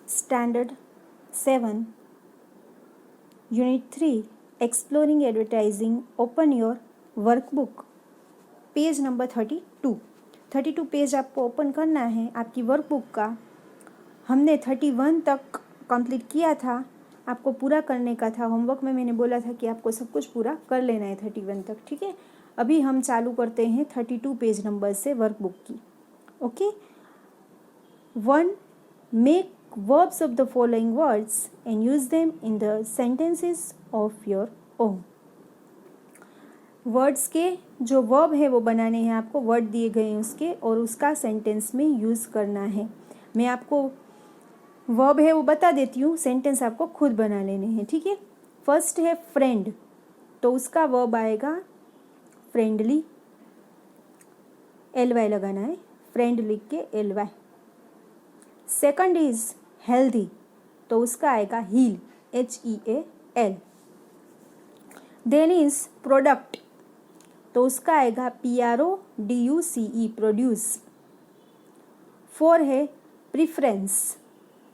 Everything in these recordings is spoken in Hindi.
Standard 7 unit 3 exploring advertising. Open your workbook, page number 32 page आपको ओपन करना है आपकी वर्कबुक का। हमने 31 तक कंप्लीट किया था, आपको पूरा करने का था। होमवर्क में मैंने बोला था कि आपको सब कुछ पूरा कर लेना है 31 तक, ठीक है। अभी हम चालू करते हैं 32 पेज नंबर से वर्कबुक की। Okay. 1. Make verbs of the following words and use them in the sentences of your own. Words के जो वर्ब है वो बनाने हैं आपको, वर्ड दिए गए हैं उसके, और उसका सेंटेंस में यूज़ करना है। मैं आपको वर्ब है वो बता देती हूँ, सेंटेंस आपको खुद बना लेने हैं, ठीक है। फर्स्ट है फ्रेंड, तो उसका वर्ब आएगा फ्रेंडली, LY लगाना है, फ्रेंड लिख के LY। सेकंड इज हेल्दी, तो उसका आएगा heal, HEAL। Then is product, तो उसका आएगा PRODUCE, प्रोड्यूस। 4 है प्रिफरेंस,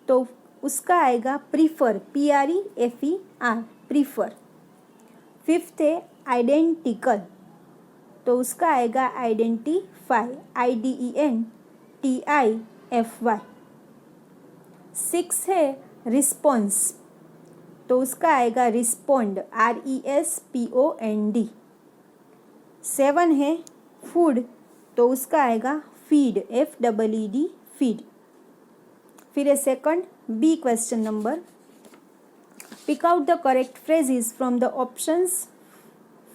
तो उसका आएगा प्रीफर, PREFER, प्रीफर। 5th है आइडेंटिकल, तो उसका आएगा आइडेंटिफाई, IDENTIFY। 6 है रिस्पॉन्स, तो उसका आएगा रिस्पोंड, RESPOND। 7 है फूड, तो उसका आएगा फीड, FEED, फीड। फिर है second B question number, pick out the correct phrases from the options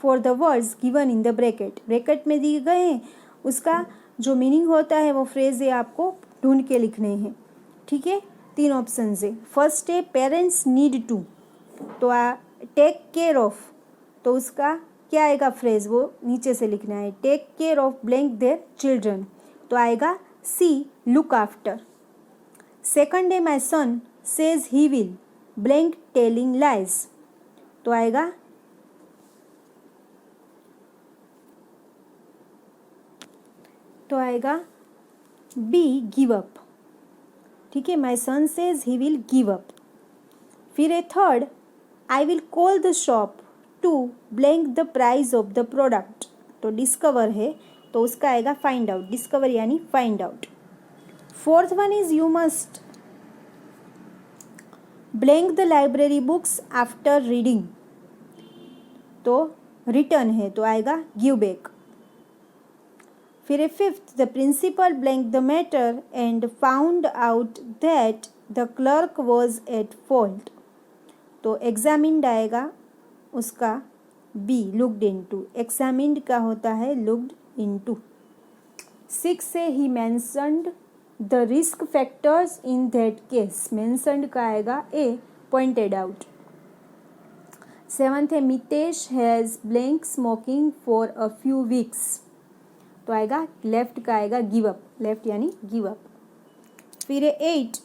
for the words given in the bracket. Bracket में दिए गए हैं, उसका जो मीनिंग होता है वो फ्रेज है आपको ढूंढ के लिखने हैं, ठीक है। 3 ऑप्शन है। फर्स्ट है पेरेंट्स नीड टू, तो टेक केयर ऑफ, तो उसका क्या आएगा फ्रेज, वो नीचे से लिखना है, take care of blank their children, तो आएगा सी लुक आफ्टर। सेकंड है my son says he will blank telling lies, तो आएगा बी गिव अप, ठीक है। My son says he will give up. फिर है third, I will call the shop to blank the price of the product, तो डिस्कवर है, तो उसका आएगा फाइंड आउट, डिस्कवर यानी find out. 4th one is you must blank the library books after reading, तो रिटर्न है, तो आएगा गिव बैक। फिर 5th, the principal blank the matter and found out that the clerk was at fault, तो एग्जामिन्ड आएगा उसका बी लुक्ड इनटू, एग्जामिन्ड का होता है लुक्ड इनटू। 6 से he mentioned the risk factors in that case, mentioned का आएगा ए पॉइंटेड आउट। 7th है Mitesh has blank smoking for a few weeks, तो आएगा लेफ्ट का आएगा गिव अप, लेफ्ट यानी गिव अप। फिर 8,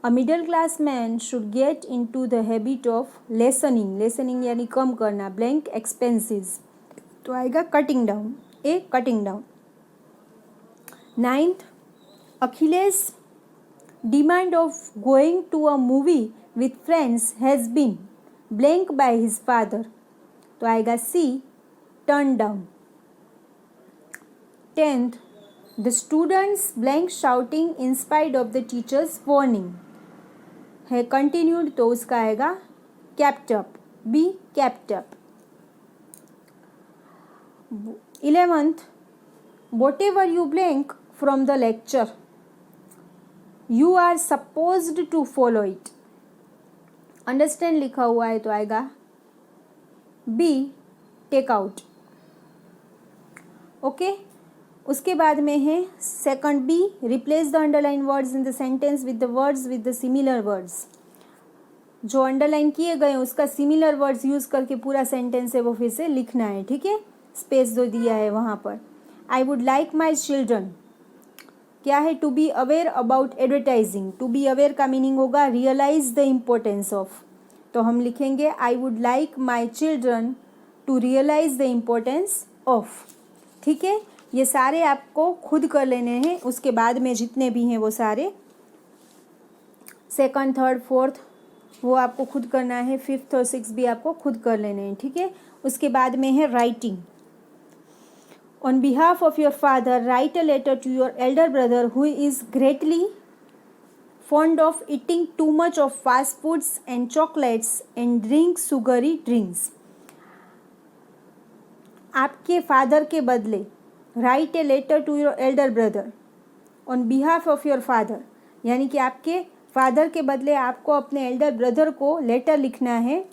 a middle class man should get into the habit of lessening, lessening यानी कम करना, ब्लैंक एक्सपेंसेस, तो आएगा cutting down, A cutting down. 9th, Akhilesh demand of going to a movie with friends has been blank by his father, तो आएगा C turn down. 10th, the students blank shouting in spite of the teachers warning है कंटिन्यूड, तो उसका आएगा kept up, B kept up. 11th, whatever you blank from the lecture you are supposed to follow it, understand लिखा हुआ है, तो आएगा बी टेक आउट। ओके। उसके बाद में है second B, replace the underline words in the sentence with the words with the similar words, जो अंडरलाइन किए गए हैं उसका सिमिलर वर्ड्स यूज करके पूरा सेंटेंस है वो फिर से लिखना है, ठीक है। स्पेस जो दिया है वहां पर, I would like my children, क्या है, to be aware about advertising, to be aware का मीनिंग होगा रियलाइज द इम्पोर्टेंस ऑफ, तो हम लिखेंगे I would like my children to realise the importance of, ठीक है। ये सारे आपको खुद कर लेने हैं, उसके बाद में जितने भी हैं वो सारे सेकंड, थर्ड, फोर्थ वो आपको खुद करना है, फिफ्थ और सिक्स भी आपको खुद कर लेने हैं, ठीक है। उसके बाद में है writing. On behalf of your father write a letter to your elder brother who is greatly fond of eating too much of fast foods and chocolates and drink sugary drinks. आपके फादर के बदले write a letter to your elder brother on behalf of your father, यानी कि आपके फादर के बदले आपको अपने एल्डर ब्रदर को लेटर लिखना है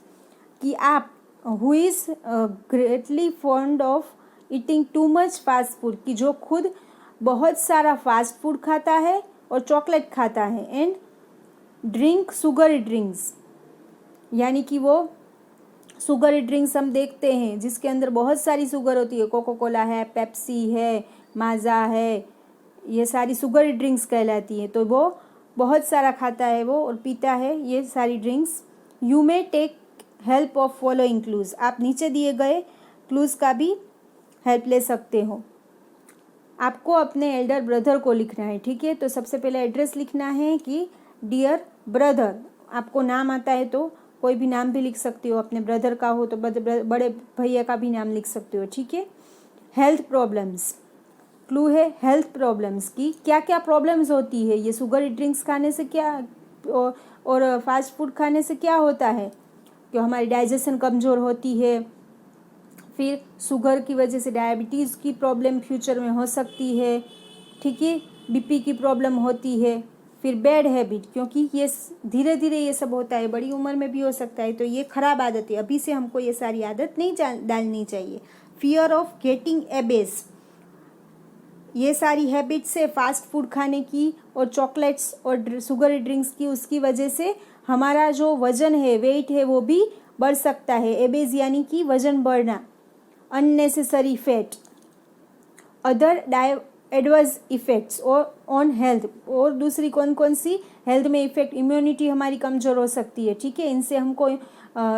कि आप who is greatly fond of eating too much fast food, कि जो खुद बहुत सारा फास्ट फूड खाता है और चॉकलेट खाता है, एंड ड्रिंक शुगरी ड्रिंक्स, यानी कि वो शुगरी ड्रिंक्स हम देखते हैं जिसके अंदर बहुत सारी शुगर होती है, कोको कोला है, पेप्सी है, माज़ा है, ये सारी शुगरी ड्रिंक्स कहलाती हैं। तो वो बहुत सारा खाता है वो और पीता है ये सारी drinks. You may take help of following clues, आप नीचे दिए गए क्लूज़ का भी हेल्प ले सकते हो। आपको अपने एल्डर ब्रदर को लिखना है, ठीक है। तो सबसे पहले एड्रेस लिखना है कि डियर ब्रदर, आपको नाम आता है तो कोई भी नाम भी लिख सकते हो, अपने ब्रदर का हो तो बड़े भैया का भी नाम लिख सकते हो, ठीक है। हेल्थ प्रॉब्लम्स, क्लू है हेल्थ प्रॉब्लम्स की क्या क्या प्रॉब्लम्स होती है, ये शुगर ड्रिंक्स खाने से क्या और फास्ट फूड खाने से क्या होता है, कि हमारी डाइजेशन कमज़ोर होती है, फिर शुगर की वजह से डायबिटीज़ की प्रॉब्लम फ्यूचर में हो सकती है, ठीक है, बीपी की प्रॉब्लम होती है, फिर बैड हैबिट, क्योंकि ये धीरे धीरे ये सब होता है, बड़ी उम्र में भी हो सकता है, तो ये ख़राब आदत है, अभी से हमको ये सारी आदत नहीं डालनी चाहिए। फियर ऑफ गेटिंग एबेस, ये सारी हैबिट से फास्ट फूड खाने की और चॉकलेट्स और शुगर ड्रिंक्स की, उसकी वजह से हमारा जो वज़न है, वेट है, वो भी बढ़ सकता है। एबेज यानी कि वज़न बढ़ना। Unnecessary fat, other adverse effects और ऑन हेल्थ, और दूसरी कौन कौन सी हेल्थ में इफेक्ट, इम्यूनिटी हमारी कमज़ोर हो सकती है, ठीक है, इनसे हमको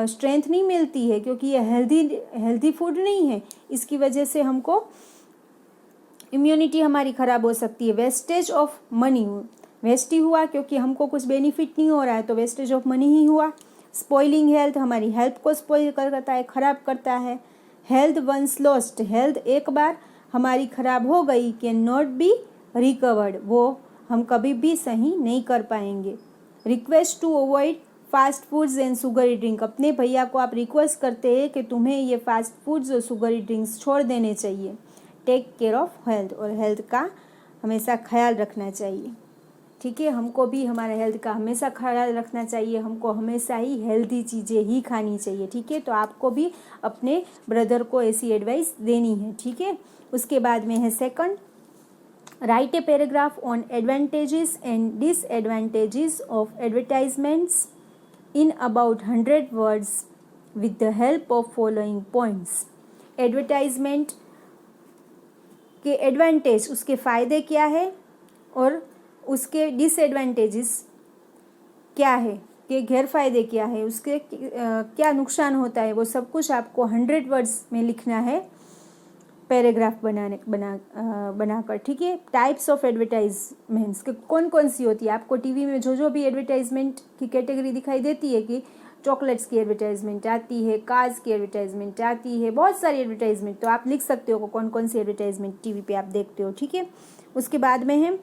स्ट्रेंथ नहीं मिलती है क्योंकि ये हेल्दी फूड नहीं है, इसकी वजह से हमको इम्यूनिटी हमारी ख़राब हो सकती है। वेस्टेज ऑफ मनी, वेस्ट ही हुआ क्योंकि हमको कुछ बेनिफिट नहीं हो रहा है, तो वेस्टेज ऑफ मनी ही हुआ। स्पॉइलिंग हेल्थ, हमारी हेल्थ को स्पॉइल करता है, ख़राब करता है। हेल्थ वंस लॉस्ट, हेल्थ एक बार हमारी ख़राब हो गई, कैन नॉट बी रिकवर्ड, वो हम कभी भी सही नहीं कर पाएंगे। Request to avoid fast foods and sugary drink, अपने भैया को आप रिक्वेस्ट करते हैं कि तुम्हें ये फास्ट फूड्स और शुगरी ड्रिंक्स छोड़ देने चाहिए। टेक केयर ऑफ हेल्थ, और हेल्थ का हमेशा ख्याल रखना चाहिए, ठीक है, हमको भी हमारे हेल्थ का हमेशा ख्याल रखना चाहिए, हमको हमेशा ही हेल्दी चीज़ें ही खानी चाहिए, ठीक है। तो आपको भी अपने ब्रदर को ऐसी एडवाइस देनी है, ठीक है। उसके बाद में है second, right a paragraph on advantages and disadvantages of advertisements in about 100 words with the help of following points. Advertisement के एडवांटेज, उसके फ़ायदे क्या है और उसके डिसएडवांटेजेस क्या है, के गैर फायदे क्या है, उसके क्या नुकसान होता है, वो सब कुछ आपको 100 वर्ड्स में लिखना है, पैराग्राफ बनाकर, ठीक है। टाइप्स ऑफ एडवर्टाइजमेंट्स के कौन कौन सी होती है, आपको टीवी में जो भी एडवर्टाइजमेंट की कैटेगरी दिखाई देती है कि चॉकलेट्स की एडवर्टाइजमेंट आती है, कार्स की एडवर्टाइजमेंट आती है, बहुत सारी एडवर्टाइजमेंट, तो आप लिख सकते हो कौन कौन सी एडवर्टाइजमेंट टीवी पे आप देखते हो, ठीक है। उसके बाद में है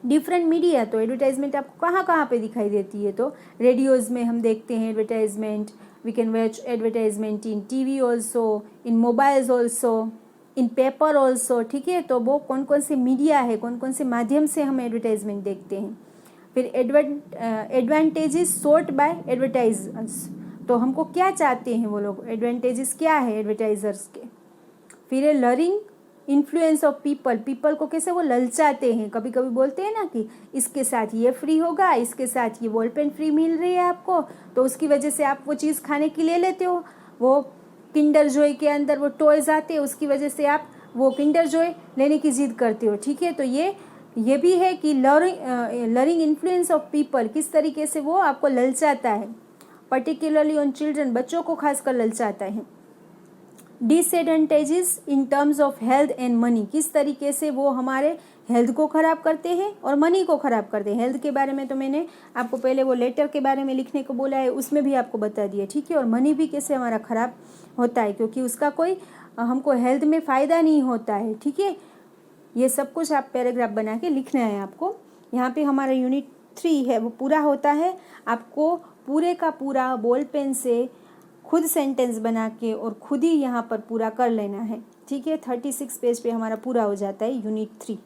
डिफरेंट मीडिया, तो एडवर्टाइजमेंट आपको कहाँ कहाँ पे दिखाई देती है, तो रेडियोज़ में हम देखते हैं advertisement, we can watch advertisement in TV also, in mobiles also, in paper also, ठीक है। तो वो कौन कौन से मीडिया है, कौन कौन से माध्यम से हम एडवर्टाइजमेंट देखते हैं। फिर एडवांटेजेस सोट बाय एडवर्टाइजर्स, तो हमको क्या चाहते हैं वो लोग, एडवांटेजेस क्या है एडवर्टाइजर्स के। फिर है लरिंग इन्फ्लुएंस ऑफ पीपल को कैसे वो ललचाते हैं, कभी कभी बोलते हैं ना कि इसके साथ ये फ्री होगा, इसके साथ ये बॉल पेन फ्री मिल रही है आपको, तो उसकी वजह से आप वो चीज़ खाने की ले लेते हो। वो किंडर जॉय के अंदर वो टॉयज़ आते हैं, उसकी वजह से आप वो किंडर जॉय लेने की जिद करते हो, ठीक है। तो ये भी है कि लरिंग इन्फ्लुएंस ऑफ पीपल, किस तरीके से वो आपको ललचाता है, पर्टिकुलरली ऑन चिल्ड्रन, बच्चों को खासकर ललचाता है। Disadvantages in terms of health and money, किस तरीके से वो हमारे हेल्थ को ख़राब करते हैं और मनी को ख़राब करते हैं। हेल्थ के बारे में तो मैंने आपको पहले वो लेटर के बारे में लिखने को बोला है, उसमें भी आपको बता दिया, ठीक है। और मनी भी कैसे हमारा ख़राब होता है, क्योंकि उसका कोई हमको हेल्थ में फ़ायदा नहीं होता है, ठीक है। ये सब कुछ आप पैराग्राफ बना के लिखना है आपको। यहाँ पे हमारा यूनिट 3 है वो पूरा होता है। आपको पूरे का पूरा बॉल पेन से खुद सेंटेंस बना के और खुद ही यहाँ पर पूरा कर लेना है, ठीक है। 36 पेज पे हमारा पूरा हो जाता है यूनिट 3,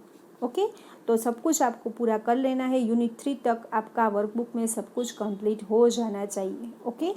ओके। तो सब कुछ आपको पूरा कर लेना है। यूनिट 3 तक आपका वर्कबुक में सब कुछ कंप्लीट हो जाना चाहिए, ओके।